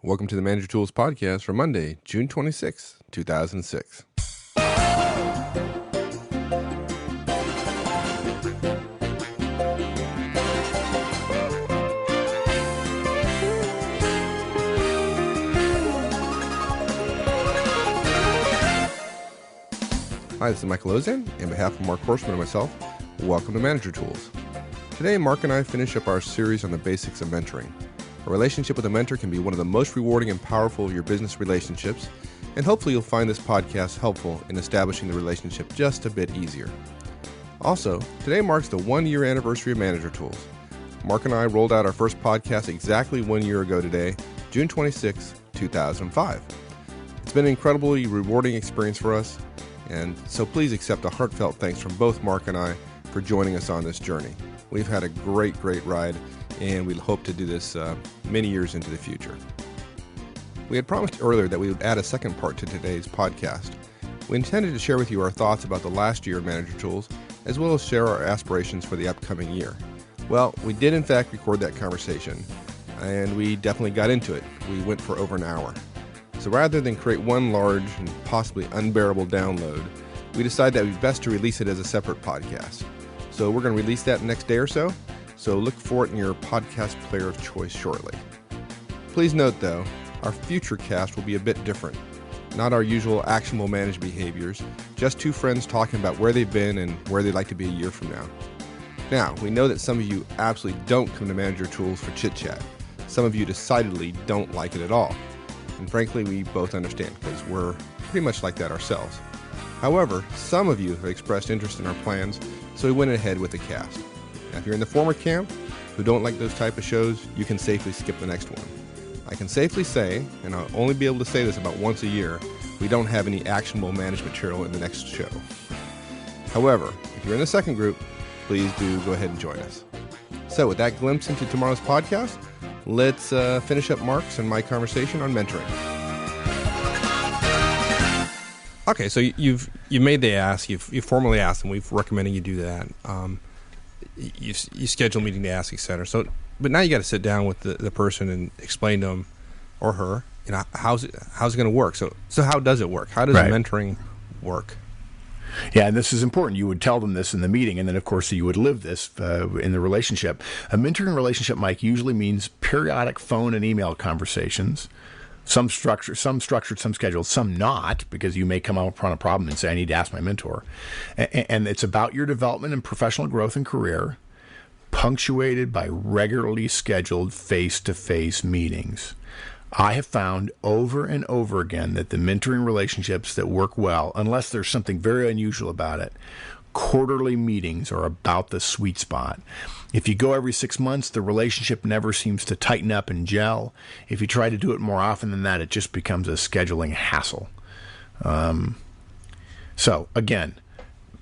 Welcome to the Manager Tools podcast for Monday, June 26, 2006. Hi, this is Michael Ozan. On behalf of Mark Horstman and myself, welcome to Manager Tools. Today, Mark and I finish up our series on the basics of mentoring. A relationship with a mentor can be one of the most rewarding and powerful of your business relationships, and hopefully you'll find this podcast helpful in establishing the relationship just a bit easier. Also, today marks the 1-year anniversary of Manager Tools. Mark and I rolled out our first podcast exactly 1 year ago today, June 26, 2005. It's been an incredibly rewarding experience for us, and so please accept a heartfelt thanks from both Mark and I for joining us on this journey. We've had a great ride, and we hope to do this many years into the future. We had promised earlier that we would add a second part to today's podcast. We intended to share with you our thoughts about the last year of Manager Tools, as well as share our aspirations for the upcoming year. Well, we did in fact record that conversation, and we definitely got into it. We went for over an hour. So rather than create one large and possibly unbearable download, we decided that it would be best to release it as a separate podcast. So we're going to release that next day or so look for it in your podcast player of choice shortly. Please note, though, our future cast will be a bit different. Not our usual actionable managed behaviors, just two friends talking about where they've been and where they'd like to be a year from now. Now, we know that some of you absolutely don't come to Manager Tools for chit-chat. Some of you decidedly don't like it at all. And frankly, we both understand because we're pretty much like that ourselves. However, some of you have expressed interest in our plans, so we went ahead with the cast. Now, if you're in the former camp who don't like those type of shows, you can safely skip the next one. I can safely say, and I'll only be able to say this about once a year, we don't have any actionable management material in the next show. However, if you're in the second group, please do go ahead and join us. So with that glimpse into tomorrow's podcast, let's finish up Mark's and my conversation on mentoring. Okay, so you've made the ask, you've formally asked, and we've recommended you do that. You schedule a meeting to ask, etc. So, but now you got to sit down with the person and explain to them or her, how's it going to work. So how does it work? How does mentoring work? Yeah, and this is important. You would tell them this in the meeting, and then, of course, you would live this in the relationship. A mentoring relationship, Mike, usually means periodic phone and email conversations, some structured, some scheduled, some not, because you may come up upon a problem and say, I need to ask my mentor. And it's about your development and professional growth and career, punctuated by regularly scheduled face-to-face meetings. I have found over and over again that the mentoring relationships that work well, unless there's something very unusual about it, quarterly meetings are about the sweet spot. If you go every 6 months, the relationship never seems to tighten up and gel. If you try to do it more often than that, it just becomes a scheduling hassle. So, again,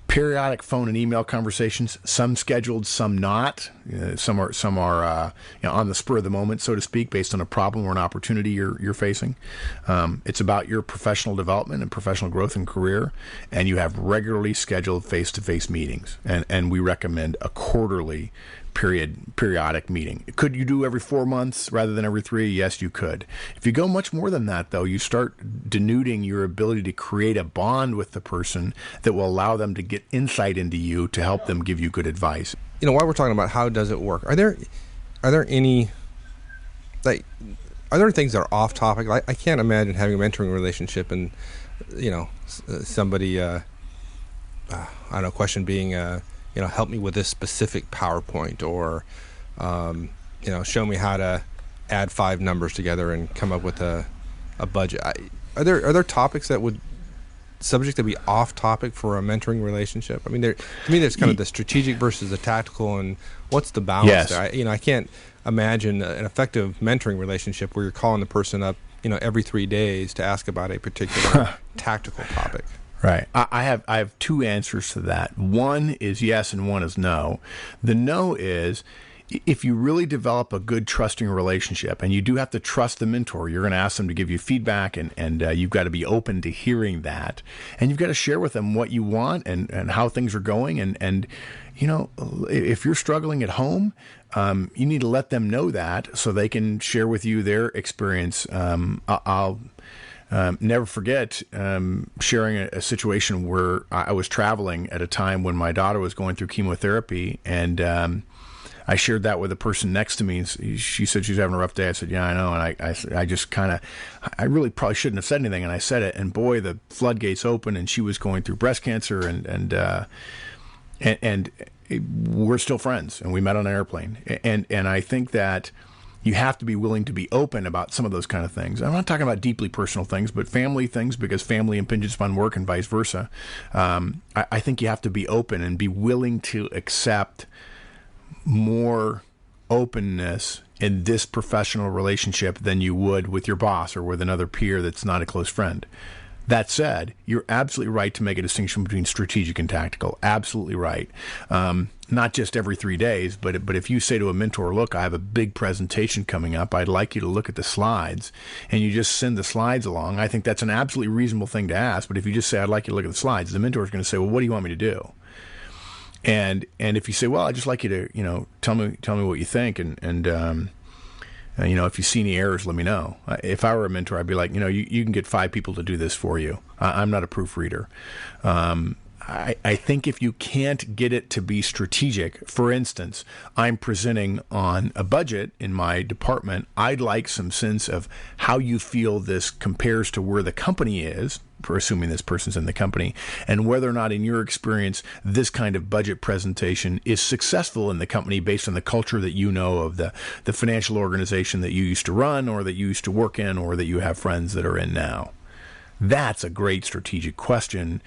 periodic phone and email conversations, some scheduled, some not. Some are on the spur of the moment, so to speak, based on a problem or an opportunity you're facing. It's about your professional development and professional growth and career, and you have regularly scheduled face-to-face meetings. And we recommend a quarterly periodic meeting. Could you do every 4 months rather than every 3? Yes, you could. If you go much more than that, though, you start denuding your ability to create a bond with the person that will allow them to get insight into you to help them give you good advice. While we're talking about how does it work, are there any are there things that are off topic? I can't imagine having a mentoring relationship and somebody question being help me with this specific PowerPoint, or show me how to add 5 numbers together and come up with a budget. Are there topics that would subject to be off topic for a mentoring relationship? I mean, to me, there's kind of the strategic versus the tactical, and what's the balance there? I can't imagine an effective mentoring relationship where you're calling the person up, every 3 days to ask about a particular tactical topic. Right. I have 2 answers to that. One is yes and one is no. The no is if you really develop a good trusting relationship, and you do have to trust the mentor, you're going to ask them to give you feedback, and you've got to be open to hearing that, and you've got to share with them what you want and how things are going, and if you're struggling at home, you need to let them know that so they can share with you their experience. I'll never forget sharing a situation where I was traveling at a time when my daughter was going through chemotherapy, and I shared that with the person next to me. And she said she was having a rough day. I said, yeah, I know. And I just I really probably shouldn't have said anything. And I said it, and boy, the floodgates opened, and she was going through breast cancer, and we're still friends, and we met on an airplane. And I think that you have to be willing to be open about some of those kind of things. I'm not talking about deeply personal things, but family things, because family impinges upon work and vice versa. I think you have to be open and be willing to accept more openness in this professional relationship than you would with your boss or with another peer that's not a close friend. That said, you're absolutely right to make a distinction between strategic and tactical. Absolutely right. Not just every 3 days, but if you say to a mentor, look, I have a big presentation coming up, I'd like you to look at the slides, and you just send the slides along, I think that's an absolutely reasonable thing to ask. But if you just say, I'd like you to look at the slides, the mentor is going to say, well, what do you want me to do? And if you say, well, I'd just like you to, tell me what you think, and if you see any errors, let me know. If I were a mentor, I'd be like, you can get 5 people to do this for you. I'm not a proofreader. I think if you can't get it to be strategic, for instance, I'm presenting on a budget in my department, I'd like some sense of how you feel this compares to where the company is, for assuming this person's in the company, and whether or not, in your experience, this kind of budget presentation is successful in the company based on the culture that you know of the financial organization that you used to run, or that you used to work in, or that you have friends that are in now. That's a great strategic question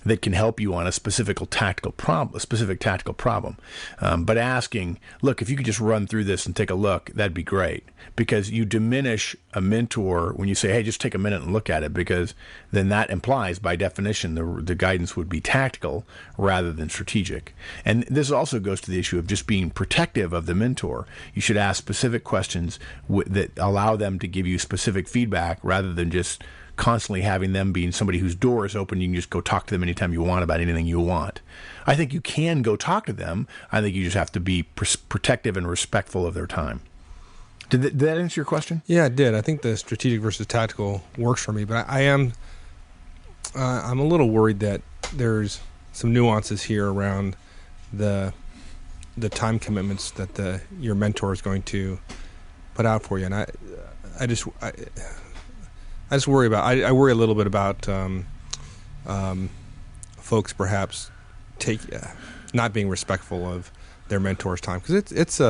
that can help you on a specific tactical problem. But asking, look, if you could just run through this and take a look, that'd be great. Because you diminish a mentor when you say, hey, just take a minute and look at it, because then that implies, by definition, the guidance would be tactical rather than strategic. And this also goes to the issue of just being protective of the mentor. You should ask specific questions that allow them to give you specific feedback, rather than just constantly having them being somebody whose door is open. You can just go talk to them anytime you want about anything you want. I think you can go talk to them. I think you just have to be protective and respectful of their time. Did that answer your question? Yeah, it did. I think the strategic versus tactical works for me, but I'm a little worried that there's some nuances here around the time commitments that your mentor is going to put out for you, and I just worry about. I worry a little bit about folks perhaps not being respectful of their mentor's time, because it's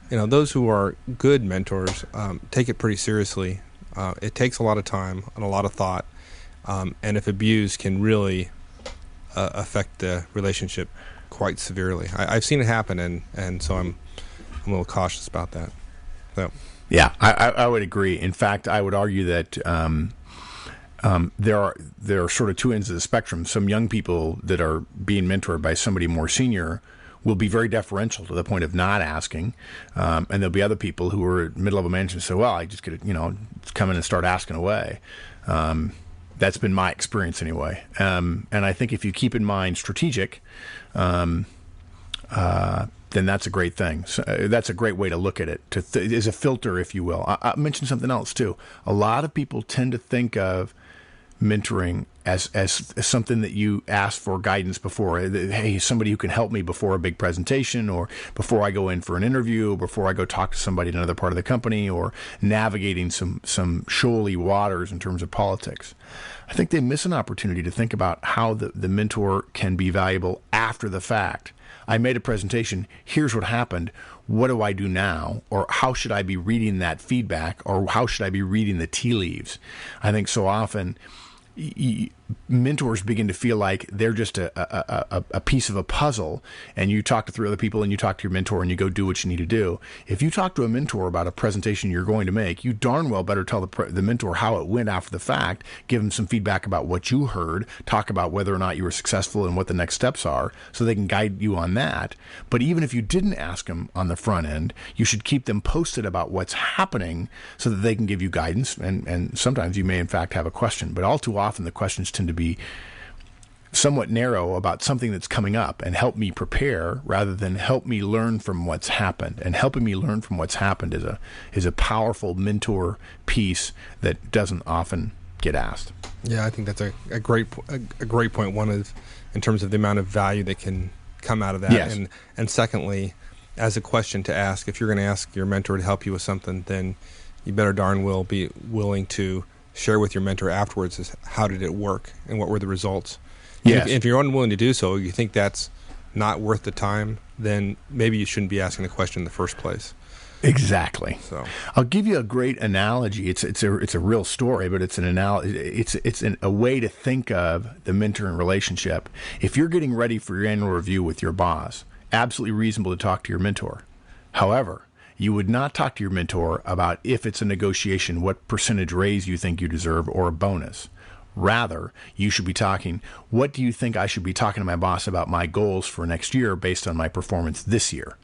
those who are good mentors take it pretty seriously. It takes a lot of time and a lot of thought, and if abused, can really affect the relationship quite severely. I've seen it happen, and so I'm a little cautious about that. So. Yeah, I would agree. In fact, I would argue that there are sort of two ends of the spectrum. Some young people that are being mentored by somebody more senior will be very deferential to the point of not asking, and there'll be other people who are mid-level management say, "Well, I just get to come in and start asking away." That's been my experience anyway. And I think if you keep in mind strategic, then that's a great thing. So, that's a great way to look at it, as a filter, if you will. I mentioned something else, too. A lot of people tend to think of mentoring as something that you ask for guidance before. Hey, somebody who can help me before a big presentation, or before I go in for an interview, or before I go talk to somebody in another part of the company, or navigating some shoaly waters in terms of politics. I think they miss an opportunity to think about how the mentor can be valuable after the fact. I made a presentation. Here's what happened. What do I do now? Or how should I be reading that feedback? Or how should I be reading the tea leaves? I think so often mentors begin to feel like they're just a piece of a puzzle, and you talk to 3 other people and you talk to your mentor and you go do what you need to do. If you talk to a mentor about a presentation you're going to make, you darn well better tell the mentor how it went after the fact, give them some feedback about what you heard, talk about whether or not you were successful and what the next steps are so they can guide you on that. But even if you didn't ask them on the front end, you should keep them posted about what's happening so that they can give you guidance, and sometimes you may in fact have a question, but all too often the questions tend to be somewhat narrow about something that's coming up and help me prepare rather than help me learn from what's happened. And helping me learn from what's happened is a powerful mentor piece that doesn't often get asked. Yeah, I think that's a great point. One is in terms of the amount of value that can come out of that. Yes. And secondly, as a question to ask, if you're going to ask your mentor to help you with something, then you better darn well be willing to share with your mentor afterwards is how did it work and what were the results. Yes. If you're unwilling to do so, you think that's not worth the time, then maybe you shouldn't be asking the question in the first place. Exactly. So I'll give you a great analogy. It's a real story, but it's an analogy. It's a way to think of the mentoring relationship. If you're getting ready for your annual review with your boss, absolutely reasonable to talk to your mentor. However, you would not talk to your mentor about if it's a negotiation, what percentage raise you think you deserve, or a bonus. Rather, you should be talking, what do you think I should be talking to my boss about my goals for next year based on my performance this year?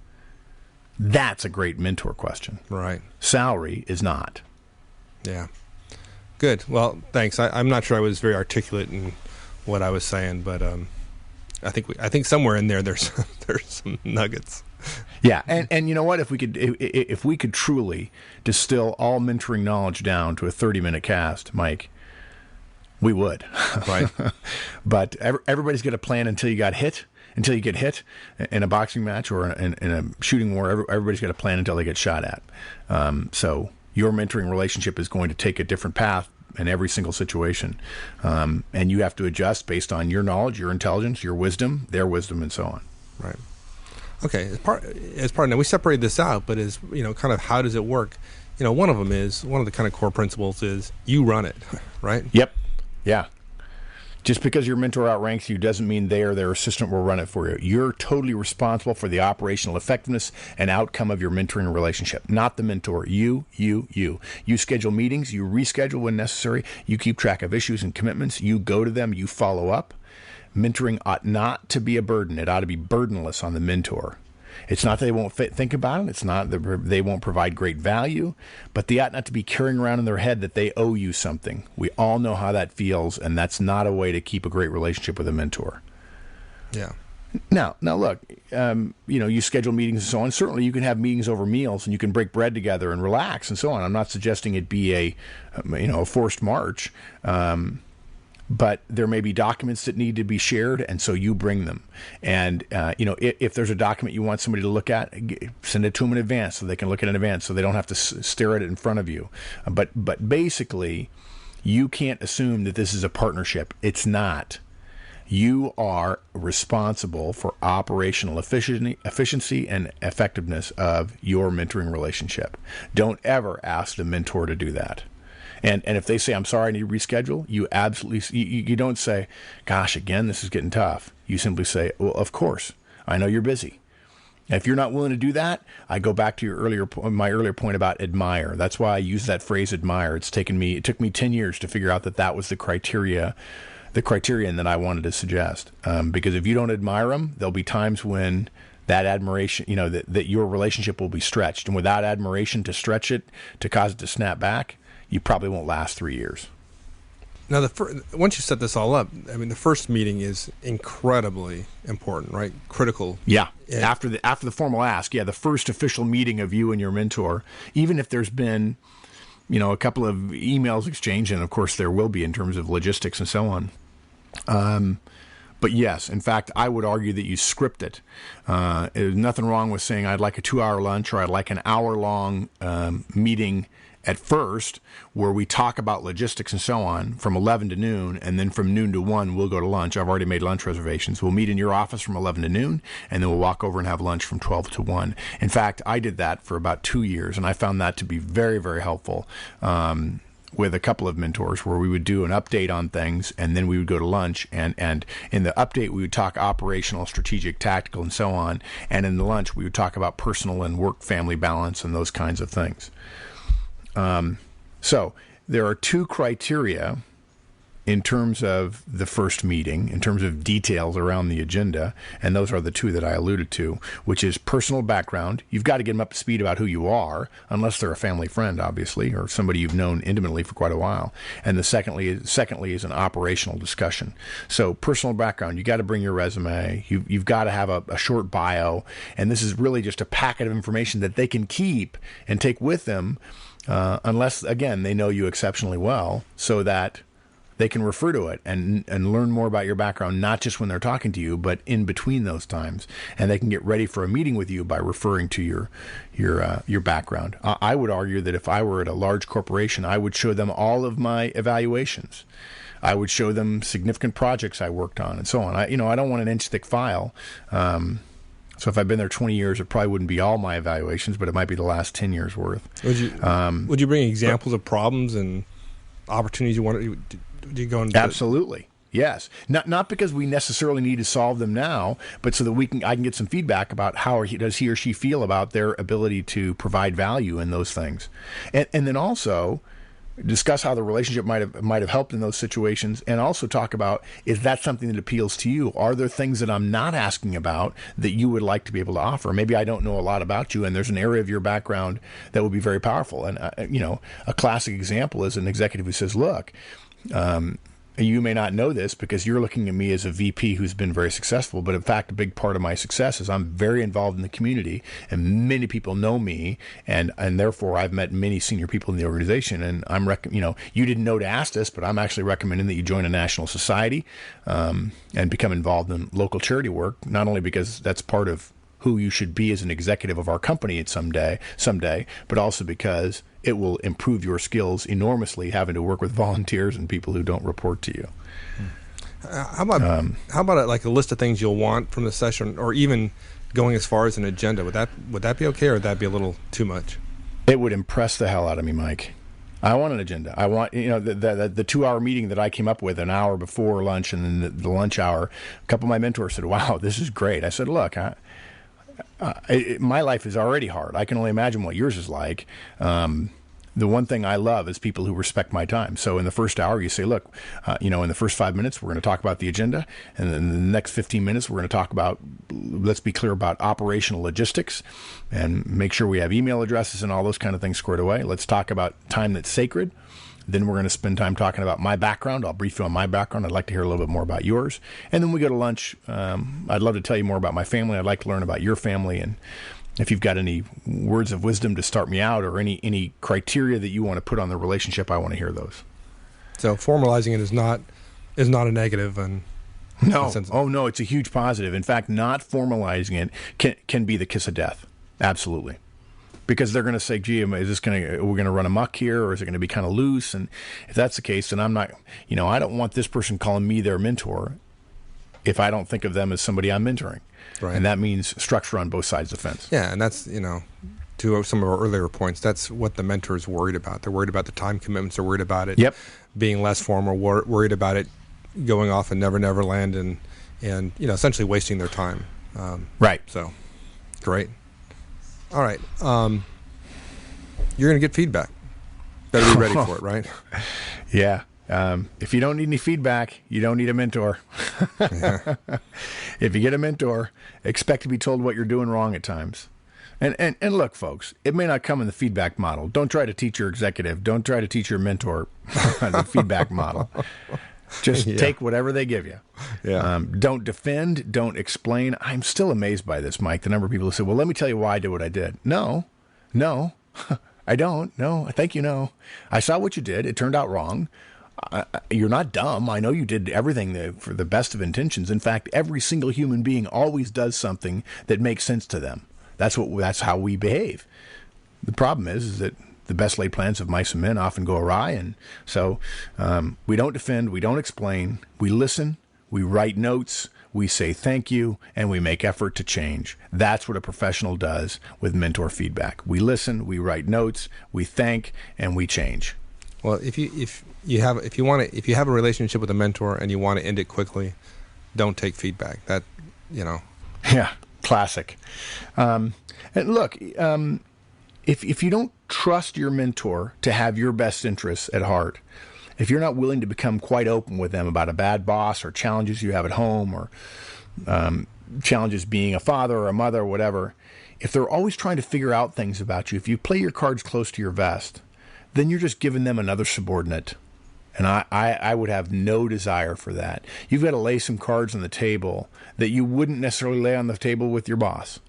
That's a great mentor question. right. Salary is not. Yeah. Good. Well, thanks. I'm not sure I was very articulate in what I was saying, but I think somewhere in there there's some nuggets. Yeah, and you know what? If we could truly distill all mentoring knowledge down to a 30-minute cast, Mike, we would. Right. But everybody's got a plan until you get hit in a boxing match or in a shooting war. Everybody's got a plan until they get shot at. So your mentoring relationship is going to take a different path in every single situation, and you have to adjust based on your knowledge, your intelligence, your wisdom, their wisdom, and so on. Right. Okay. As part now we separated this out, but as kind of how does it work? One of the kind of core principles is you run it, right? Yep. Yeah. Just because your mentor outranks you doesn't mean they or their assistant will run it for you. You're totally responsible for the operational effectiveness and outcome of your mentoring relationship, not the mentor. You. You schedule meetings, you reschedule when necessary, you keep track of issues and commitments, you go to them, you follow up. Mentoring ought not to be a burden. It ought to be burdenless on the mentor. It's not that they won't think about it. It's not that they won't provide great value, but they ought not to be carrying around in their head that they owe you something. We all know how that feels, and that's not a way to keep a great relationship with a mentor. Yeah. Now, look, you schedule meetings and so on. Certainly, you can have meetings over meals, and you can break bread together and relax and so on. I'm not suggesting it be a forced march. But there may be documents that need to be shared, and so you bring them. And, if there's a document you want somebody to look at, send it to them in advance so they can look at it in advance so they don't have to stare at it in front of you. But basically, you can't assume that this is a partnership. It's not. You are responsible for operational efficiency and effectiveness of your mentoring relationship. Don't ever ask the mentor to do that. And if they say, I'm sorry, I need to reschedule, you absolutely, you don't say, gosh, again, this is getting tough. You simply say, well, of course, I know you're busy. And if you're not willing to do that, I go back to my earlier point about admire. That's why I use that phrase admire. It took me 10 years to figure out that was the criterion that I wanted to suggest. Because if you don't admire them, there'll be times when that admiration, that your relationship will be stretched. And without admiration to stretch it, to cause it to snap back, you probably won't last 3 years. Now, once you set this all up, the first meeting is incredibly important, right? Critical. Yeah. After the formal ask, the first official meeting of you and your mentor, even if there's been, a couple of emails exchanged, and of course there will be in terms of logistics and so on. But yes, in fact, I would argue that you script it. There's nothing wrong with saying I'd like a 2-hour lunch or I'd like an hour-long meeting at first, where we talk about logistics and so on from 11 to noon, and then from noon to 1, we'll go to lunch. I've already made lunch reservations. We'll meet in your office from 11 to noon, and then we'll walk over and have lunch from 12 to 1. In fact, I did that for about 2 years, and I found that to be very, very helpful. with a couple of mentors where we would do an update on things, and then we would go to lunch, and in the update we would talk operational, strategic, tactical, and so on, and in the lunch we would talk about personal and work-family balance and those kinds of things. So there are two criteria in terms of the first meeting, in terms of details around the agenda, and those are the two that I alluded to, which is personal background. You've got to get them up to speed about who you are, unless they're a family friend, obviously, or somebody you've known intimately for quite a while. And secondly is an operational discussion. So personal background, you got to bring your resume. You've got to have a short bio, and this is really just a packet of information that they can keep and take with them, unless, again, they know you exceptionally well, so that they can refer to it and learn more about your background, not just when they're talking to you, but in between those times. And they can get ready for a meeting with you by referring to your background. I would argue that if I were at a large corporation, I would show them all of my evaluations. I would show them significant projects I worked on and so on. I don't want an inch-thick file. So if I've been there 20 years, it probably wouldn't be all my evaluations, but it might be the last 10 years worth. Would you bring examples of problems and opportunities you wanted? Do you go into Absolutely. Yes. Not because we necessarily need to solve them now, but so that I can get some feedback about how does he or she feel about their ability to provide value in those things. And then also discuss how the relationship might have helped in those situations, and also talk about, is that something that appeals to you? Are there things that I'm not asking about that you would like to be able to offer? Maybe I don't know a lot about you, and there's an area of your background that would be very powerful. And a classic example is an executive who says, look, you may not know this because you're looking at me as a VP who's been very successful, but in fact, a big part of my success is I'm very involved in the community, and many people know me, and therefore I've met many senior people in the organization, and you didn't know to ask this, but I'm actually recommending that you join a national society and become involved in local charity work, not only because that's part of who you should be as an executive of our company someday, but also because it will improve your skills enormously having to work with volunteers and people who don't report to you. How about like a list of things you'll want from the session, or even going as far as an agenda? Would that be okay, or would that be a little too much? It would impress the hell out of me, Mike. I want an agenda. I want, the 2-hour meeting that I came up with an hour before lunch, and then the lunch hour. A couple of my mentors said, "Wow, this is great." I said, "Look, my life is already hard. I can only imagine what yours is like. The one thing I love is people who respect my time. So in the first hour, you say, look, in the first 5 minutes, we're going to talk about the agenda. And then in the next 15 minutes, we're going to talk about, let's be clear about operational logistics and make sure we have email addresses and all those kind of things squared away. Let's talk about time that's sacred. Then we're going to spend time talking about my background. I'll brief you on my background. I'd like to hear a little bit more about yours. And then we go to lunch. I'd love to tell you more about my family. I'd like to learn about your family. And if you've got any words of wisdom to start me out, or any criteria that you want to put on the relationship, I want to hear those. So formalizing it is not a negative. And no. Oh, no, it's a huge positive. In fact, not formalizing it can be the kiss of death. Absolutely. Because they're going to say, gee, are we going to run amok here, or is it going to be kind of loose? And if that's the case, then I'm not, I don't want this person calling me their mentor if I don't think of them as somebody I'm mentoring. Right. And that means structure on both sides of the fence. Yeah, and that's, to some of our earlier points, that's what the mentor is worried about. They're worried about the time commitments. They're worried about it being less formal, worried about it going off in Never Land and essentially wasting their time. Right. So, great. All right. You're going to get feedback. Better be ready for it, right? Yeah. If you don't need any feedback, you don't need a mentor. Yeah. If you get a mentor, expect to be told what you're doing wrong at times. And look, folks, it may not come in the feedback model. Don't try to teach your executive. Don't try to teach your mentor the feedback model. Just take whatever they give you. Yeah. Don't defend. Don't explain. I'm still amazed by this, Mike. The number of people who say, well, let me tell you why I did what I did. No, I don't. No, thank you. No, I saw what you did. It turned out wrong. You're not dumb. I know you did everything for the best of intentions. In fact, every single human being always does something that makes sense to them. That's how we behave. The problem is that the best laid plans of mice and men often go awry, and so we don't defend, we don't explain, we listen, we write notes, we say thank you, and we make effort to change. That's what a professional does with mentor feedback. We listen, we write notes, we thank, and we change. Well, if you have a relationship with a mentor and you want to end it quickly, don't take feedback. That, Yeah, classic. And look, if you don't trust your mentor to have your best interests at heart, if you're not willing to become quite open with them about a bad boss or challenges you have at home or challenges being a father or a mother or whatever, if they're always trying to figure out things about you, if you play your cards close to your vest, then you're just giving them another subordinate. And I would have no desire for that. You've got to lay some cards on the table that you wouldn't necessarily lay on the table with your boss.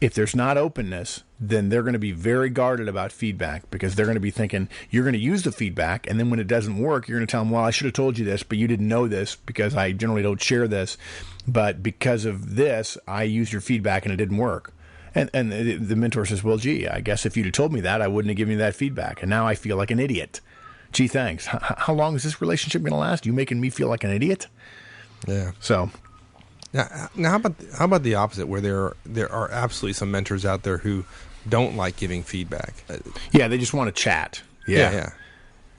If there's not openness, then they're going to be very guarded about feedback because they're going to be thinking you're going to use the feedback, and then when it doesn't work, you're going to tell them, well, I should have told you this, but you didn't know this because I generally don't share this. But because of this, I used your feedback and it didn't work. And the mentor says, well, gee, I guess if you'd have told me that, I wouldn't have given you that feedback. And now I feel like an idiot. Gee, thanks. How long is this relationship going to last? You making me feel like an idiot? Yeah. So... Now, how about the opposite, where there are absolutely some mentors out there who don't like giving feedback? Yeah, they just want to chat. Yeah.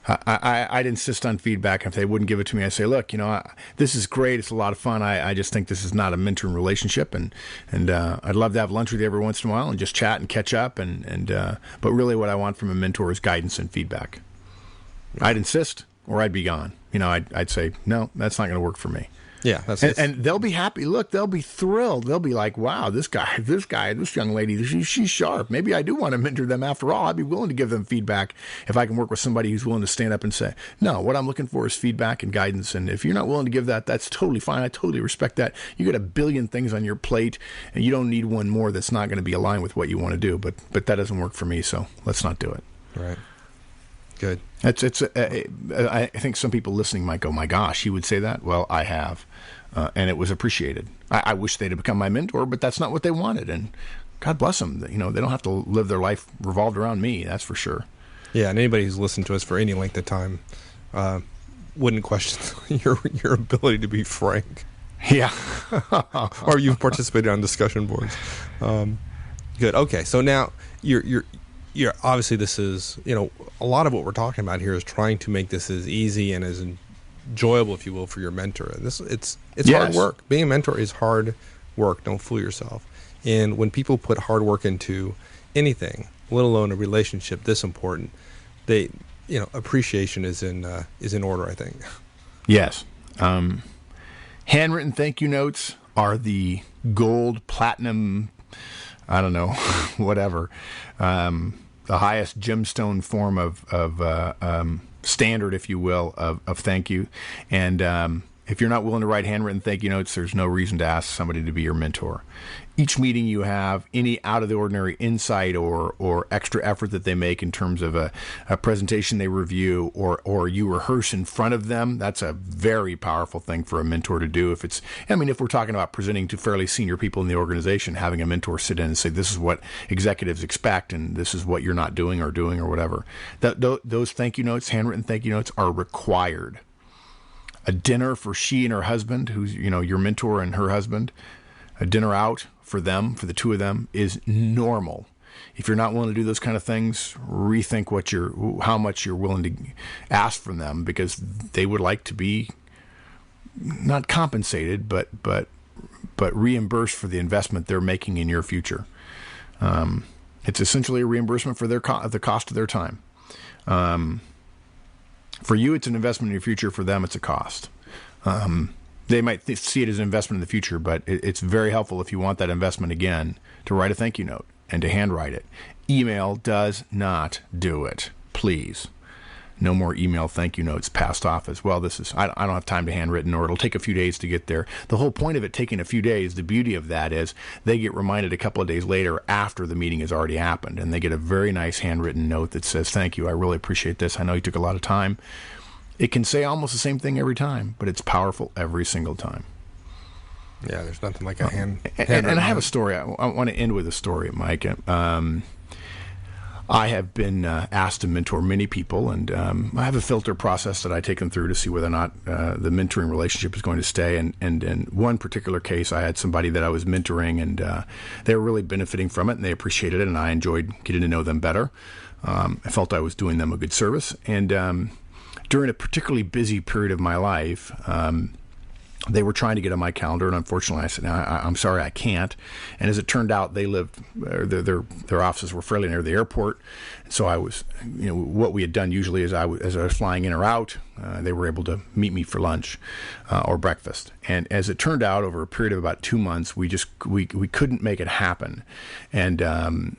I'd insist on feedback. If they wouldn't give it to me, I say, look, this is great. It's a lot of fun. I just think this is not a mentoring relationship, and I'd love to have lunch with you every once in a while and just chat and catch up. But really, what I want from a mentor is guidance and feedback. Yeah. I'd insist, or I'd be gone. I'd say, no, that's not going to work for me. Yeah, and they'll be happy. Look, they'll be thrilled. They'll be like, wow, this young lady, she's sharp. Maybe I do want to mentor them after all. I'd be willing to give them feedback if I can work with somebody who's willing to stand up and say, no, what I'm looking for is feedback and guidance. And if you're not willing to give that, that's totally fine. I totally respect that. You got a billion things on your plate, and you don't need one more that's not going to be aligned with what you want to do. But that doesn't work for me, so let's not do it. Right. Good. I think some people listening might go, my gosh, he would say that? Well, I have. And it was appreciated. I wish they'd have become my mentor, but that's not what they wanted. And God bless them. They don't have to live their life revolved around me. That's for sure. Yeah, and anybody who's listened to us for any length of time wouldn't question your ability to be frank. Yeah. Or you've participated on discussion boards. Good. Okay, so now you're obviously this is, a lot of what we're talking about here is trying to make this as easy and as enjoyable, if you will, for your mentor. It's yes. hard work. Being a mentor is hard work. Don't fool yourself. And when people put hard work into anything, let alone a relationship this important, appreciation is in order, I think. Yes. Handwritten thank you notes are the gold, platinum, I don't know, whatever. The highest gemstone form of standard, if you will, of thank you. And if you're not willing to write handwritten thank you notes, there's no reason to ask somebody to be your mentor. Each meeting you have, any out of the ordinary insight or extra effort that they make in terms of a presentation they review or you rehearse in front of them, that's a very powerful thing for a mentor to do. If we're talking about presenting to fairly senior people in the organization, having a mentor sit in and say, this is what executives expect and this is what you're not doing or whatever. Those thank you notes, handwritten thank you notes, are required. A dinner for she and her husband, who's your mentor and her husband, a dinner out for them, for the two of them, is normal. If you're not willing to do those kind of things, rethink how much you're willing to ask from them, because they would like to be not compensated, but reimbursed for the investment they're making in your future. It's essentially a reimbursement for the cost of their time. For you, it's an investment in your future. For them, it's a cost. They might see it as an investment in the future, but it's very helpful if you want that investment again to write a thank you note and to handwrite it. Email does not do it. Please. No more email thank you notes passed off as well. I don't have time to handwritten, or it'll take a few days to get there. The whole point of it taking a few days, the beauty of that is they get reminded a couple of days later after the meeting has already happened, and they get a very nice handwritten note that says, thank you, I really appreciate this. I know you took a lot of time. It can say almost the same thing every time, but it's powerful every single time. Yeah, there's nothing like a hand. And I have a story. I want to end with a story, Mike. I have been asked to mentor many people, and I have a filter process that I take them through to see whether or not the mentoring relationship is going to stay. And in one particular case, I had somebody that I was mentoring, and they were really benefiting from it, and they appreciated it, and I enjoyed getting to know them better. I felt I was doing them a good service. And during a particularly busy period of my life, they were trying to get on my calendar, and unfortunately, I said, "No, I'm sorry, I can't." And as it turned out, they lived their offices were fairly near the airport, and so I was, what we had done usually is as I was flying in or out, they were able to meet me for lunch or breakfast. And as it turned out, over a period of about 2 months, we couldn't make it happen, and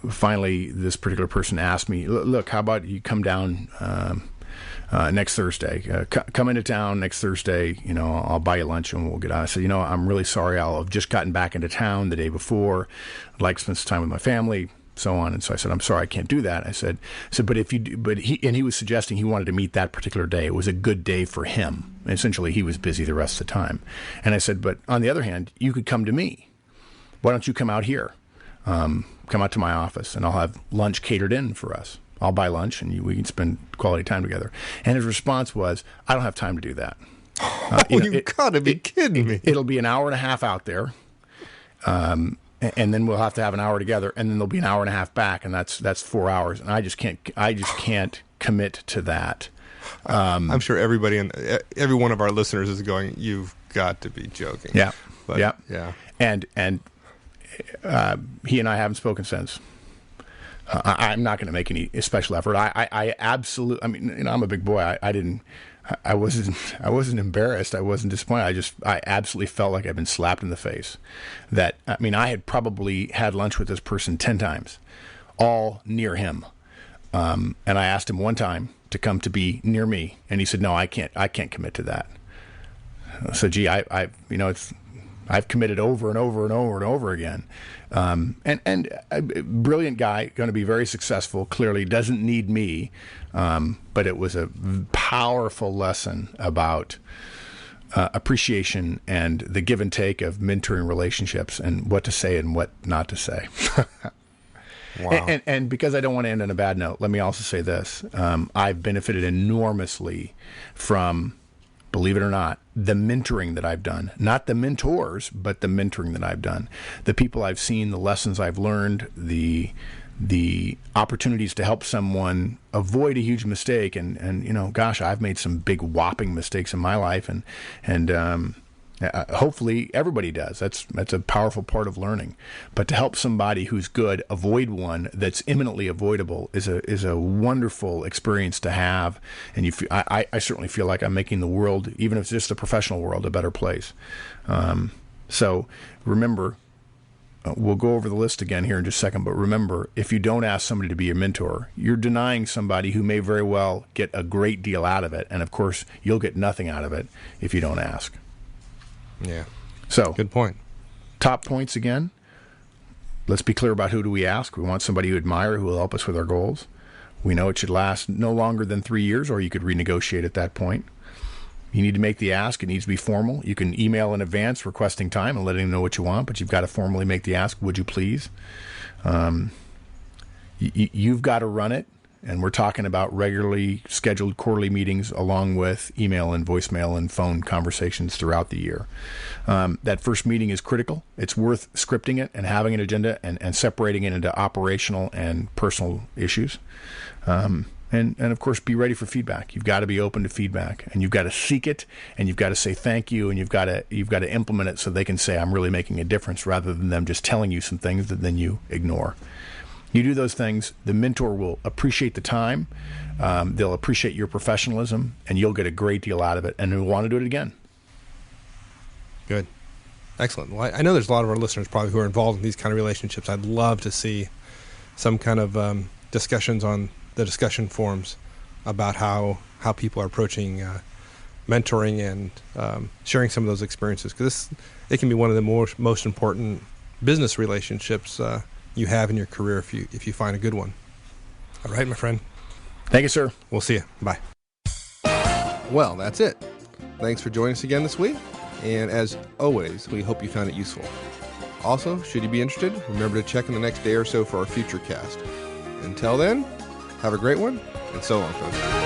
finally, this particular person asked me, "Look, how about you come down?" Next Thursday, come into town next Thursday, I'll buy you lunch and we'll get out. I said, I'm really sorry. I'll have just gotten back into town the day before. I'd like to spend some time with my family, so on. And so I said, I'm sorry, I can't do that. I said, but he was suggesting he wanted to meet that particular day. It was a good day for him. Essentially, he was busy the rest of the time. And I said, but on the other hand, you could come to me. Why don't you come out here? Come out to my office and I'll have lunch catered in for us. I'll buy lunch and we can spend quality time together. And his response was, I don't have time to do that. You've got to be kidding me. It'll be an hour and a half out there. And then we'll have to have an hour together, and then there'll be an hour and a half back, and that's 4 hours. And I just can't commit to that. I'm sure every one of our listeners is going, you've got to be joking. Yeah. But, yeah. And he and I haven't spoken since. I'm not going to make any special effort. I absolutely. I mean, I'm a big boy. I wasn't embarrassed. I wasn't disappointed. I absolutely felt like I'd been slapped in the face. I had probably had lunch with this person 10 times, all near him. And I asked him one time to come to be near me, and he said, "No, I can't commit to that." So, gee, I've committed over and over and over and over again. And a brilliant guy, going to be very successful, clearly doesn't need me. But it was a powerful lesson about appreciation and the give and take of mentoring relationships and what to say and what not to say. Wow. And because I don't want to end on a bad note, let me also say this. I've benefited enormously from, believe it or not, the mentoring that I've done. Not the mentors, but the mentoring that I've done. The people I've seen, the lessons I've learned, the opportunities to help someone avoid a huge mistake. And gosh, I've made some big whopping mistakes in my life, and hopefully everybody does. That's a powerful part of learning. But to help somebody who's good avoid one that's imminently avoidable is a wonderful experience to have. And I certainly feel like I'm making the world, even if it's just the professional world, a better place. So remember, we'll go over the list again here in just a second, but remember, if you don't ask somebody to be your mentor, you're denying somebody who may very well get a great deal out of it. And of course, you'll get nothing out of it if you don't ask. Yeah. So, good point. Top points again. Let's be clear about who do we ask. We want somebody you admire who will help us with our goals. We know it should last no longer than 3 years, or you could renegotiate at that point. You need to make the ask. It needs to be formal. You can email in advance requesting time and letting them know what you want, but you've got to formally make the ask. Would you please? You've got to run it. And we're talking about regularly scheduled quarterly meetings along with email and voicemail and phone conversations throughout the year. That first meeting is critical. It's worth scripting it and having an agenda and separating it into operational and personal issues. And of course, be ready for feedback. You've got to be open to feedback, and you've got to seek it, and you've got to say thank you, and you've got to implement it so they can say, I'm really making a difference, rather than them just telling you some things that then you ignore. You do those things, the mentor will appreciate the time, they'll appreciate your professionalism, and you'll get a great deal out of it, and they'll want to do it again. Good. Excellent. Well, I know there's a lot of our listeners probably who are involved in these kind of relationships. I'd love to see some kind of discussions on the discussion forums about how people are approaching mentoring and sharing some of those experiences, because it can be one of the most important business relationships you have in your career if you find a good one. All right, my friend. Thank you, sir. We'll see you. Bye. Well, that's it. Thanks for joining us again this week. And as always, we hope you found it useful. Also, should you be interested, remember to check in the next day or so for our future cast. Until then, have a great one, and so long, folks.